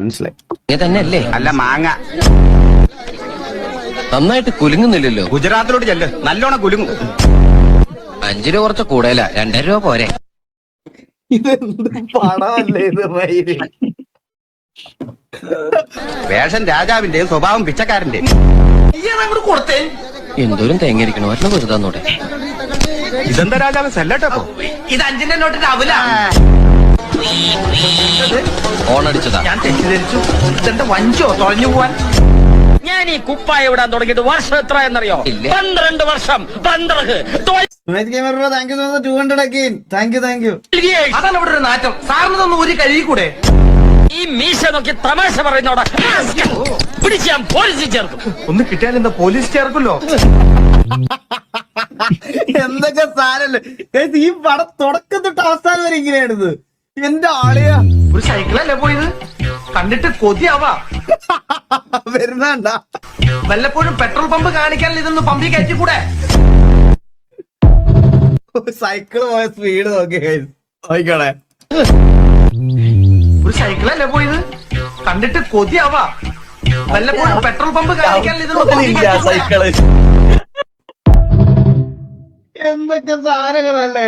മനസ്സിലായി തന്നെയല്ലേ? അല്ല മാങ്ങ. നന്നായിട്ട് കുലുങ്ങുന്നില്ലല്ലോ. ഗുജറാത്തിലോട്ട് ചെല്ല്, നല്ലോണം കുലുങ്ങും. 5 രൂപ കുറച്ച് കൂടുതലാ, 2 രൂപ പോരെ. ഇതെന്ത് പടമല്ലേ ഇത് വൈരി? വേഷം രാജാവിന്റെയും സ്വഭാവം പിച്ചക്കാരന്റെയും. കൊടുത്തേ എന്തോരം തേങ്ങയിരിക്കണോ അല്ല വെറുതെ. ഇതെന്താ രാജാവ് സെല്ലട്ടോ? ഇത് 5-ന്റെ നോട്ടിന്റെ അവല. ഓണടിച്ചതാ. ഞാൻ തെറ്റിദ്ധരിച്ചു. ഇതെന്താ വഞ്ചോ തുഴഞ്ഞു പോവാൻ? ഞാൻ ഈ കുപ്പായ ഇടാൻ തുടങ്ങിയിട്ട് വർഷം എത്ര എന്നറിയോ? 12 വർഷം. 12. അതാണ് ഇവിടെ ഒരു നാറ്റം. സാറിനൊന്ന് ഒരു കഴുകിക്കൂടെ? ഈ മീശ നോക്കി തമാശ പറയുന്നോടാ. പിടിച്ചാൻ പോലീസിൽ ചേർക്കും. ഒന്ന് കിട്ടിയാൽ എന്താ പോലീസ് ചേർക്കല്ലോ. എന്തൊക്കെ സാരല്ലേ ഈ പടം തുടക്കം തൊട്ട് അവസാനം വരെ ഇങ്ങനെയാണിത്. എന്റെ ആളെയാ ഒരു സൈക്കിളല്ലേ പോയത്? കണ്ടിട്ട് കൊതിയാവാ. വരുന്നണ്ട വല്ലപ്പോഴും പെട്രോൾ പമ്പ് കാണിക്കാൻ ഇതൊന്ന് പമ്പി കയറ്റിക്കൂടെ? സൈക്കിള് പോയ സ്പീഡ് നോക്കിക്കോളെ. ഒരു സൈക്കിളല്ലേ പോയത്? കണ്ടിട്ട് കൊതിയാവാ. വല്ലപ്പോഴും പെട്രോൾ പമ്പ് കാണിക്കാൻ ഇതൊന്ന് സൈക്കിള്. എന്തൊക്കെ സാധനങ്ങളല്ലേ.